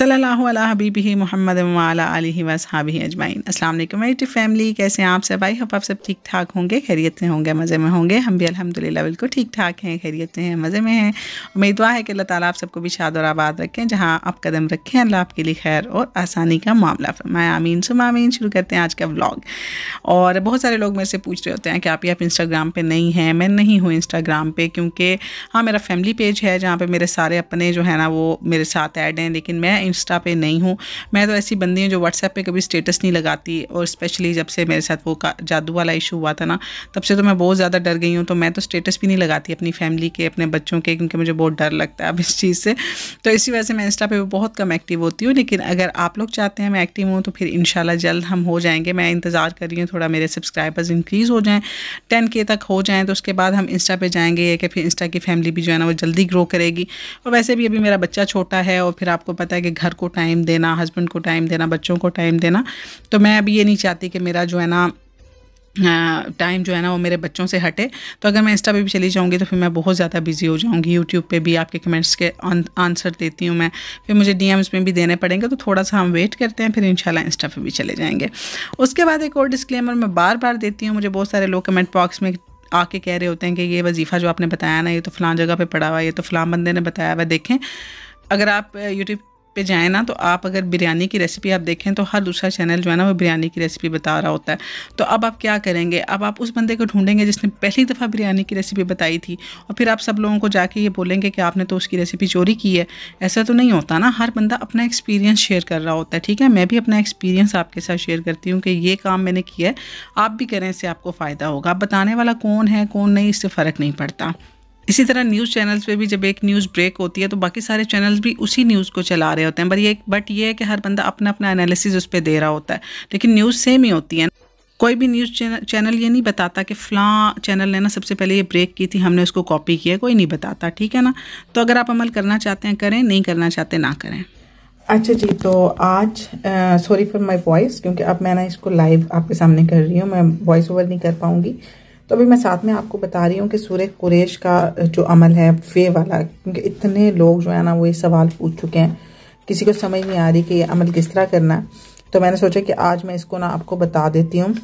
सल्लल्लाहु अला हबीबिही मुहम्मद व अला आलिहि व अस्हाबिही अजमाइन। अस्सलाम वालेकुम मेरी फैमिली, कैसे हैं आप सब? आई होप आप सब ठीक ठाक होंगे, खैरियत से होंगे, मज़े में होंगे। हम भी अल्हम्दुलिल्लाह बिल्कुल ठीक ठाक हैं, खैरियत से हैं, मज़े में हैं। उम्मीद दुआ है कि अल्लाह ताला आप सबको भी शाद और आबाद रखें। जहाँ आप कदम रखें अल्लाह आपके लिए खैर और आसानी का मामला फरमाए, आमीन सुम आमीन। शुरू करते हैं आज का व्लॉग। और बहुत सारे लोग मेरे से पूछ रहे होते हैं कि आप इंस्टाग्राम पर नहीं हैं। मैं नहीं हूँ इंस्टाग्राम पर, क्योंकि हाँ मेरा फैमिली पेज है जहाँ पर मेरे सारे अपने जो है ना वो मेरे साथ ऐड हैं, लेकिन मैं इंस्टा पे नहीं हूँ। मैं तो ऐसी बंदी हूँ जो व्हाट्सएप पे कभी स्टेटस नहीं लगाती। और स्पेशली जब से मेरे साथ वो जादू वाला इशू हुआ था ना, तब से तो मैं बहुत ज़्यादा डर गई हूँ। तो मैं तो स्टेटस भी नहीं लगाती अपनी फैमिली के, अपने बच्चों के, क्योंकि मुझे बहुत डर लगता है अब इस चीज़ से। तो इसी वजह से मैं इंस्टा पे बहुत कम एक्टिव होती हूँ। लेकिन अगर आप लोग चाहते हैं मैं एक्टिव हूँ तो फिर इंशाल्लाह जल्द हम हो जाएंगे। मैं इंतज़ार कर रही हूँ थोड़ा मेरे सब्सक्राइबर्स इंक्रीज़ हो जाएँ, 10K तक हो जाएँ, तो उसके बाद हम इंस्टा पे जाएंगे कि फिर इंस्टा की फैमिली भी जो है ना वो जल्दी ग्रो करेगी। और वैसे भी अभी मेरा बच्चा छोटा है, और फिर आपको पता है कि घर को टाइम देना, हस्बैंड को टाइम देना, बच्चों को टाइम देना, तो मैं अभी ये नहीं चाहती कि मेरा जो है ना टाइम जो है ना वो मेरे बच्चों से हटे। तो अगर मैं इंस्टा पे भी चली जाऊंगी तो फिर मैं बहुत ज़्यादा बिजी हो जाऊंगी। यूट्यूब पे भी आपके कमेंट्स के आंसर देती हूँ मैं, फिर मुझे डीएम्स में भी देने पड़ेंगे। तो थोड़ा सा हम वेट करते हैं, फिर इंशाल्लाह इंस्टा पे भी चले जाएंगे। उसके बाद एक और डिस्क्लेमर मैं बार बार देती हूँ। मुझे बहुत सारे लोग कमेंट बॉक्स में आके कह रहे होते हैं कि ये वजीफ़ा जो आपने बताया ना, ये तो फ़लाँ जगह पे पड़ा हुआ है, ये तो फ़लाँ बंदे ने बताया हुआ। देखें, अगर आप यूट्यूब पे जाएँ ना, तो आप अगर बिरयानी की रेसिपी आप देखें तो हर दूसरा चैनल जो है ना वो बिरयानी की रेसिपी बता रहा होता है। तो अब आप क्या करेंगे? अब आप उस बंदे को ढूंढेंगे जिसने पहली दफ़ा बिरयानी की रेसिपी बताई थी, और फिर आप सब लोगों को जाके ये बोलेंगे कि आपने तो उसकी रेसिपी चोरी की है। ऐसा तो नहीं होता ना, हर बंदा अपना एक्सपीरियंस शेयर कर रहा होता है। ठीक है, मैं भी अपना एक्सपीरियंस आपके साथ शेयर करती हूँ कि ये काम मैंने किया है, आप भी करें, इससे आपको फ़ायदा होगा। अब बताने वाला कौन है कौन नहीं, इससे फ़र्क नहीं पड़ता। इसी तरह न्यूज़ चैनल्स पे भी जब एक न्यूज़ ब्रेक होती है तो बाकी सारे चैनल्स भी उसी न्यूज़ को चला रहे होते हैं। बट ये है कि हर बंदा अपना अपना एनालिसिस उस पर दे रहा होता है, लेकिन न्यूज़ सेम ही होती है। कोई भी न्यूज़ चैनल ये नहीं बताता कि फ़लाँ चैनल ने ना सबसे पहले ये ब्रेक की थी, हमने उसको कॉपी किया, कोई नहीं बताता। ठीक है ना? तो अगर आप अमल करना चाहते हैं करें, नहीं करना चाहते ना करें। अच्छा जी, तो आज सॉरी फॉर माय वॉइस, क्योंकि अब मैं ना इसको लाइव आपके सामने कर रही हूँ, मैं वॉइस ओवर नहीं कर पाऊँगी। तो अभी मैं साथ में आपको बता रही हूँ कि सूरह कुरैश का जो अमल है फे वाला, क्योंकि इतने लोग जो है ना वो ये सवाल पूछ चुके हैं, किसी को समझ नहीं आ रही कि ये अमल किस तरह करना है। तो मैंने सोचा कि आज मैं इसको ना आपको बता देती हूँ,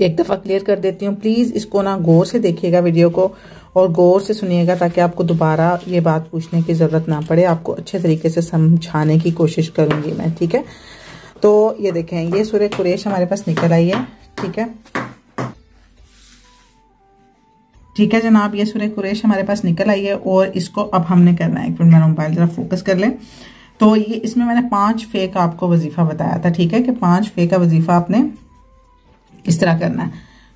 एक दफ़ा क्लियर कर देती हूँ। प्लीज़ इसको ना गौर से देखिएगा वीडियो को, और गौर से सुनिएगा, ताकि आपको दोबारा ये बात पूछने की ज़रूरत ना पड़े। आपको अच्छे तरीके से समझाने की कोशिश करूँगी मैं। ठीक है, तो ये देखें, ये सूरह कुरैश हमारे पास निकल आई है। ठीक है जनाब, ये सूरह कुरैश हमारे पास निकल आई है, और इसको अब हमने करना है। एक मिनट, मेरा मोबाइल जरा फोकस कर लें। तो ये इसमें मैंने 5 फे का आपको वजीफा बताया था। ठीक है, कि 5 फे का वजीफा आपने इस तरह करना है।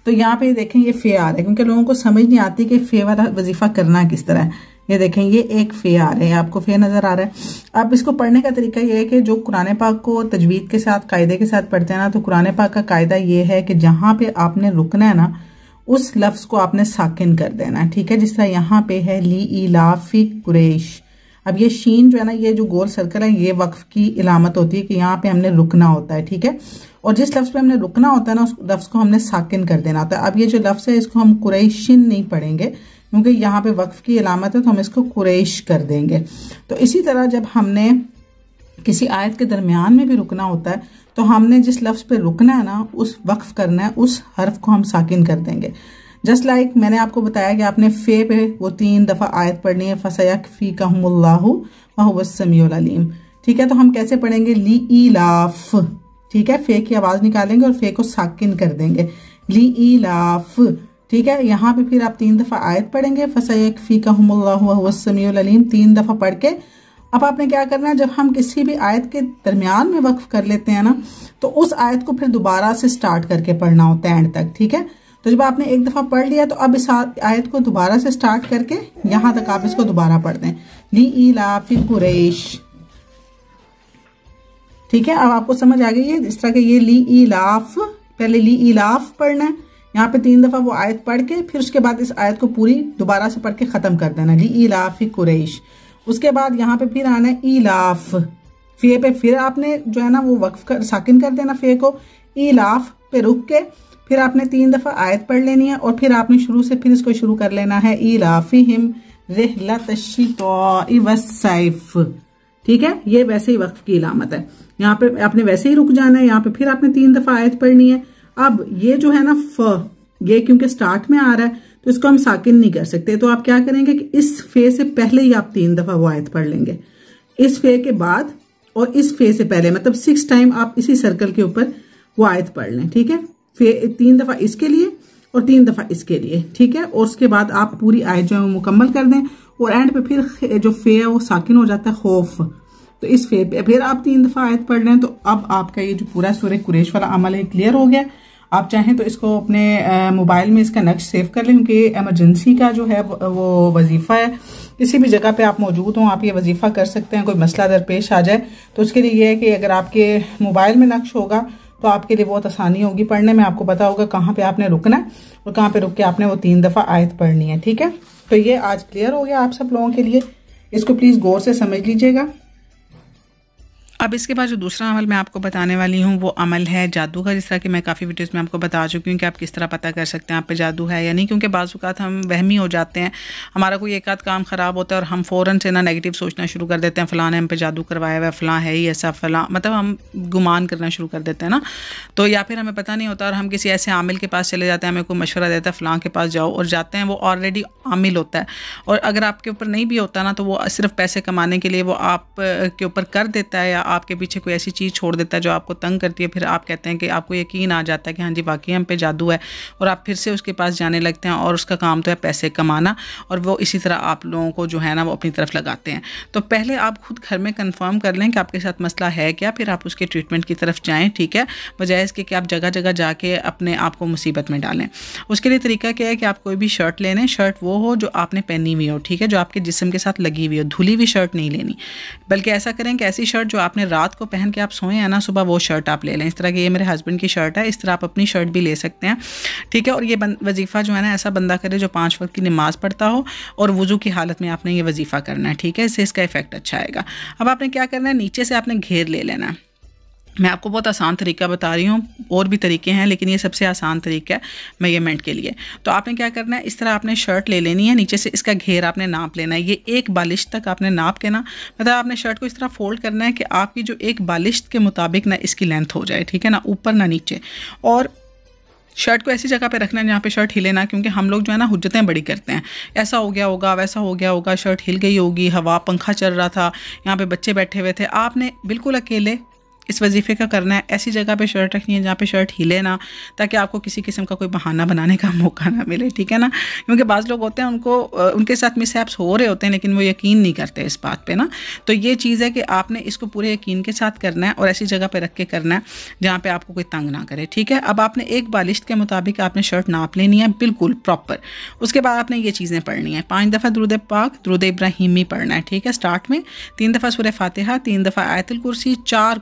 तो यहाँ पे देखें ये फे आ रहा है, क्योंकि लोगों को समझ नहीं आती कि फे वाला वजीफा करना किस तरह है। ये देखें, ये एक फे आ रहे हैं, आपको फे नजर आ रहा है। अब इसको पढ़ने का तरीका ये है कि जो कुरान पाक को तजवीद के साथ कायदे के साथ पढ़ते हैं ना, तो कुरान पाक का कायदा ये है कि जहाँ पे आपने रुकना है ना, उस लफ्ज को आपने साकिन कर देना। ठीक है, जिस तरह यहाँ पे है ली इलाफी कुरैश। अब ये शीन जो है ना, ये जो गोल सर्कल है, ये वक्फ की इलामत होती है कि यहाँ पे हमने रुकना होता है। ठीक है, और जिस लफ्ज पे हमने रुकना होता है ना, उस लफ्ज को हमने साकिन कर देना होता है। अब ये जो लफ्ज है इसको हम कुरैशिन नहीं पढ़ेंगे, क्योंकि यहाँ पे वक्फ की इलामत है, तो हम इसको कुरैश कर देंगे। तो इसी तरह जब हमने किसी आयत के दरमियान में भी रुकना होता है, तो हमने जिस लफ्ज पे रुकना है ना, उस वक्फ करना है, उस हर्फ को हम साकिन कर देंगे। जस्ट लाइक मैंने आपको बताया कि आपने फे पे वो 3 दफा आयत पढ़नी है, फसयकफीकहुमुल्लाहु व हुवस समीउल अलीम। ठीक है, तो हम कैसे पढ़ेंगे? ली इलाफ। ठीक है, फे की आवाज निकालेंगे और फे को साकिन कर देंगे, ली इलाफ। ठीक है, यहाँ पे फिर आप 3 दफा आयत पढ़ेंगे, फसयकफीकहुमुल्लाहु व हुवस समीउल अलीम, 3 दफा पढ़ के अब आपने क्या करना है, जब हम किसी भी आयत के दरमियान में वक्फ कर लेते हैं ना, तो उस आयत को फिर दोबारा से स्टार्ट करके पढ़ना होता है एंड तक। ठीक है, तो जब आपने एक दफा पढ़ लिया, तो अब इस आयत को दोबारा से स्टार्ट करके यहां तक आप इसको दोबारा पढ़ दें, ली इलाफी कुरैश। ठीक है, अब आपको समझ आ गई है इस तरह के, ये ली इलाफ, पहले ली इलाफ पढ़ना है, यहाँ पे 3 दफा वो आयत पढ़ के फिर उसके बाद इस आयत को पूरी दोबारा से पढ़ के खत्म कर देना, ली इलाफी कुरैश। उसके बाद यहाँ पे फिर आना है इलाफ, फे पे फिर आपने जो है ना वो वक्फ साकिन कर देना फे को, इलाफ पे रुक के फिर आपने 3 दफा आयत पढ़ लेनी है, और फिर आपने शुरू से फिर इसको शुरू कर लेना है, इलाफिहिम रिहलतश्शिताइ वस्सैफ। ठीक है, ये वैसे ही वक्फ की इलामत है। यहाँ पे आपने वैसे ही रुक जाना है, यहाँ पे फिर आपने 3 दफा आयत पढ़नी है। अब ये जो है ना फ, ये क्योंकि स्टार्ट में आ रहा है तो इसको हम साकिन नहीं कर सकते, तो आप क्या करेंगे कि इस फे से पहले ही आप 3 दफा वो आयत पढ़ लेंगे, इस फे के बाद और इस फे से पहले, मतलब 6 टाइम आप इसी सर्कल के ऊपर वो आयत पढ़ लें। ठीक है, 3 दफा इसके लिए और 3 दफा इसके लिए। ठीक है, और उसके बाद आप पूरी आयत जो है मुकम्मल कर दें और एंड पे फिर जो फे है वो साकिन हो जाता है खौफ, तो इस फे पे फिर आप 3 दफा आयत पढ़ लें। तो अब आपका ये जो पूरा सूरह कुरैश वाला अमल है क्लियर हो गया। आप चाहें तो इसको अपने मोबाइल में इसका नक्श सेव कर लें, क्योंकि एमरजेंसी का जो है वो वजीफा है, किसी भी जगह पे आप मौजूद हों आप ये वजीफा कर सकते हैं। कोई मसला दरपेश आ जाए तो उसके लिए ये है कि अगर आपके मोबाइल में नक्श होगा तो आपके लिए बहुत आसानी होगी पढ़ने में, आपको पता होगा कहाँ पे आपने रुकना है और कहाँ पे रुक के आपने वो 3 दफा आयत पढ़नी है। ठीक है, तो ये आज क्लियर हो गया आप सब लोगों के लिए, इसको प्लीज गौर से समझ लीजिएगा। अब इसके बाद जो दूसरा अमल मैं आपको बताने वाली हूँ वो अमल है जादू का। जिस तरह कि मैं काफ़ी वीडियोस में आपको बता चुकी हूँ कि आप किस तरह पता कर सकते हैं आप पे जादू है या नहीं, क्योंकि बाज़ औक़ात हम वहमी हो जाते हैं, हमारा कोई एक आध काम ख़राब होता है और हम फ़ौरन से ना नेगेटिव सोचना शुरू कर देते हैं, फ़लाँ ने हम पे जादू करवाया हुआ है, फ़लाँ है ही ऐसा, फ़लाँ, मतलब हम गुमान करना शुरू कर देते हैं ना। तो या फिर हमें पता नहीं होता और हम किसी ऐसे आमिल के पास चले जाते हैं, हमें कोई मशवरा देता है फ़लाँ के पास जाओ, और जाते हैं, वो ऑलरेडी आमिल होता है और अगर आपके ऊपर नहीं भी होता ना तो वो सिर्फ पैसे कमाने के लिए वो आप के ऊपर कर देता है या आपके पीछे कोई ऐसी चीज़ छोड़ देता है जो आपको तंग करती है। फिर आप कहते हैं कि आपको यकीन आ जाता है कि हाँ जी वाकई हम पे जादू है, और आप फिर से उसके पास जाने लगते हैं और उसका काम तो है पैसे कमाना, और वो इसी तरह आप लोगों को जो है ना वो अपनी तरफ लगाते हैं। तो पहले आप खुद घर में कंफर्म कर लें कि आपके साथ मसला है क्या, फिर आप उसके ट्रीटमेंट की तरफ जाएँ। ठीक है, बजाय इसके कि आप जगह जगह जाके अपने आप को मुसीबत में डालें। उसके लिए तरीका क्या है कि आप कोई भी शर्ट ले लें, शर्ट वो हो जो आपने पहनी हुई हो, ठीक है, जो आपके जिस्म के साथ लगी हुई हो, धुली हुई शर्ट नहीं लेनी, बल्कि ऐसा करें कि ऐसी शर्ट जो आपने रात को पहन के आप सोए हैं ना, सुबह वो शर्ट आप ले लें। इस तरह की ये मेरे हस्बैंड की शर्ट है, इस तरह आप अपनी शर्ट भी ले सकते हैं। ठीक है, और ये वजीफ़ा जो है ना ऐसा बंदा करे जो 5 वक्त की नमाज़ पढ़ता हो और वुज़ू की हालत में आपने ये वजीफ़ा करना है। ठीक है, इससे इसका इफेक्ट अच्छा आएगा। अब आपने क्या करना है, नीचे से आपने घेर ले लेना है। मैं आपको बहुत आसान तरीका बता रही हूँ, और भी तरीके हैं लेकिन ये सबसे आसान तरीका है मेजरमेंट के लिए। तो आपने क्या करना है, इस तरह आपने शर्ट ले लेनी है, नीचे से इसका घेर आपने नाप लेना है, ये 1 बालिश तक आपने नाप के ना, मतलब आपने शर्ट को इस तरह फोल्ड करना है कि आपकी जो 1 बालिश के मुताबिक ना इसकी लेंथ हो जाए। ठीक है ना, ऊपर ना नीचे, और शर्ट को ऐसी जगह पे रखना है जहाँ पे शर्ट हिले ना, क्योंकि हम लोग जो है ना हुज्जतें बड़ी करते हैं, ऐसा हो गया होगा, वैसा हो गया होगा, शर्ट हिल गई होगी, हवा पंखा चल रहा था, यहाँ पे बच्चे बैठे हुए थे। आपने बिल्कुल अकेले इस वजीफ़े का करना है, ऐसी जगह पे शर्ट रखनी है जहाँ पे शर्ट हिले ना, ताकि आपको किसी किस्म का कोई बहाना बनाने का मौका ना मिले। ठीक है ना, क्योंकि बाज़ लोग होते हैं उनको उनके साथ मिसहैप्स हो रहे होते हैं लेकिन वो यकीन नहीं करते इस बात पे ना। तो ये चीज़ है कि आपने इसको पूरे यकीन के साथ करना है और ऐसी जगह पर रख के करना है जहाँ पर आपको कोई तंग ना करे। ठीक है, अब आपने 1 बालिश के मुताबिक आपने शर्ट नाप लेनी है बिल्कुल प्रॉपर। उसके बाद आपने ये चीज़ें पढ़नी है, 5 दफ़ा दुरूद पाक, दुरूद इब्राहिमी पढ़ना है। ठीक है, स्टार्ट में 3 दफ़ा सूरह फातिहा, 3 दफ़ा आयतुल कुर्सी, 4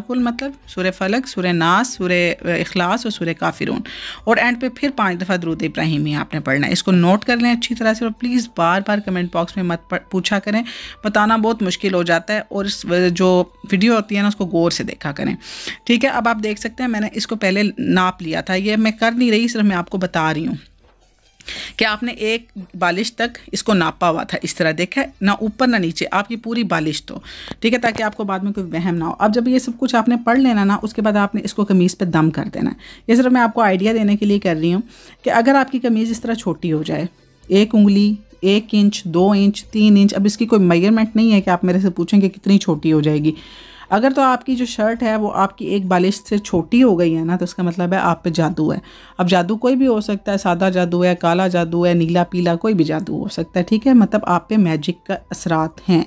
कुल मतलब सूरह फलक, सूरह नास, सूरह इखलास और सूरह काफिरून, और एंड पे फिर 5 दफ़ा दुरूद इब्राहिमी आपने पढ़ना है। इसको नोट कर लें अच्छी तरह से और please bar bar comment box में मत पूछा करें, बताना बहुत मुश्किल हो जाता है, और इस जो वीडियो होती है ना उसको गौर से देखा करें। ठीक है, अब आप देख सकते हैं मैंने इसको पहले नाप लिया था, ये मैं कर नहीं रही, सिर्फ मैं आपको बता रही हूँ कि आपने 1 बालिश तक इसको नापा हुआ था, इस तरह देखा, ना ऊपर ना नीचे, आपकी पूरी बालिश तो। ठीक है, ताकि आपको बाद में कोई वहम ना हो। अब जब ये सब कुछ आपने पढ़ लेना ना, उसके बाद आपने इसको कमीज़ पे दम कर देना है। ये सिर्फ मैं आपको आइडिया देने के लिए कर रही हूँ कि अगर आपकी कमीज़ इस तरह छोटी हो जाए, 1 उंगली, 1 इंच, 2 इंच, 3 इंच, अब इसकी कोई मेजरमेंट नहीं है कि आप मेरे से पूछेंगे कितनी छोटी हो जाएगी। अगर तो आपकी जो शर्ट है वो आपकी 1 बालिश से छोटी हो गई है ना, तो इसका मतलब है आप पे जादू है। अब जादू कोई भी हो सकता है, सादा जादू है, काला जादू है, नीला पीला, कोई भी जादू हो सकता है। ठीक है, मतलब आप पे मैजिक का असरात हैं।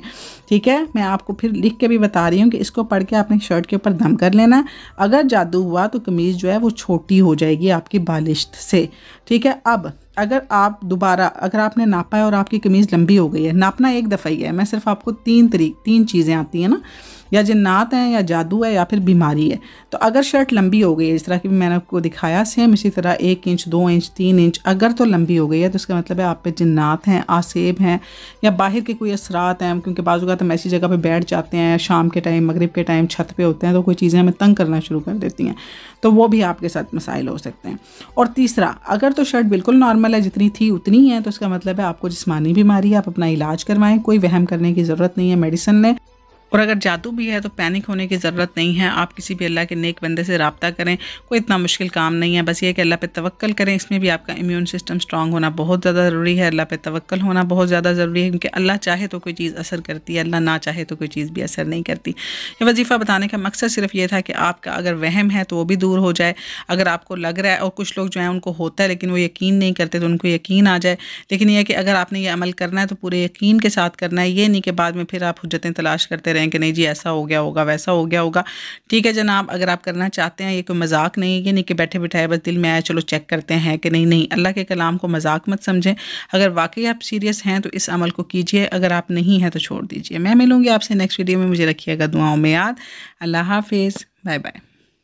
ठीक है, मैं आपको फिर लिख के भी बता रही हूँ कि इसको पढ़ के आपने शर्ट के ऊपर दम कर लेना है। अगर जादू हुआ तो कमीज़ जो है वो छोटी हो जाएगी आपकी बालिश से। ठीक है, अब अगर आप दोबारा अगर आपने नापा है और आपकी कमीज़ लंबी हो गई है, नापना 1 दफ़ा ही है, मैं सिर्फ आपको 3 चीज़ें आती हैं ना, या जिन्नात हैं, या जादू है, या फिर बीमारी है। तो अगर शर्ट लंबी हो गई है, इस तरह की मैंने आपको दिखाया, सेम इसी तरह 1 इंच, 2 इंच, 3 इंच, अगर तो लंबी हो गई है तो इसका मतलब है आप पे जिन्नात हैं, आसेब हैं, या बाहर के कोई असरात हैं, क्योंकि बाज़ औक़ात हम ऐसी जगह पे बैठ जाते हैं शाम के टाइम, मगरिब के टाइम छत पे होते हैं, तो कोई चीज़ें हमें तंग करना शुरू कर देती हैं, तो वो भी आपके साथ मसाइल हो सकते हैं। और तीसरा, अगर तो शर्ट बिल्कुल नॉर्मल है, जितनी थी उतनी है, तो इसका मतलब है आपको जिस्मानी बीमारी है, आप अपना इलाज करवाएं, कोई वहम करने की ज़रूरत नहीं है, मेडिसिन लें। और अगर जादू भी है तो पैनिक होने की ज़रूरत नहीं है। आप किसी भी अल्लाह के नेक बंदे से रब्ता करें, कोई इतना मुश्किल काम नहीं है। बस ये कि अल्लाह पे तवक्कल करें। इसमें भी आपका इम्यून सिस्टम स्ट्रांग होना बहुत ज़्यादा ज़रूरी है। अल्लाह पे तवक्कल होना बहुत ज़्यादा ज़रूरी है, क्योंकि अल्लाह चाहे तो कोई चीज़ असर करती है, अल्लाह ना चाहे तो कोई चीज़ भी असर नहीं करती। ये वजीफ़ा बताने का मकसद सिर्फ ये था कि आपका अगर वहम है तो वो भी दूर हो जाए। अगर आपको लग रहा है, और कुछ लोग जो हैं उनको होता है लेकिन वो यकीन नहीं करते, तो उनको यकीन आ जाए। लेकिन यह कि अगर आपने ये अमल करना है तो पूरे यकीन के साथ करना है। ये नहीं कि बाद में फिर आप हुज्जतें तलाश करते रहें कि नहीं जी ऐसा हो गया होगा, वैसा हो गया होगा। ठीक है जनाब, अगर आप करना चाहते हैं, ये कोई मजाक नहीं है, ये नहीं कि बैठे बिठाए बस दिल में आया चलो चेक करते हैं कि नहीं। नहीं, अल्लाह के कलाम को मजाक मत समझें। अगर वाकई आप सीरियस हैं तो इस अमल को कीजिए, अगर आप नहीं हैं तो छोड़ दीजिए। मैं मिलूंगी आपसे नेक्स्ट वीडियो में। मुझे रखिएगा दुआओं में याद। अल्लाह हाफिज़, बाय बाय।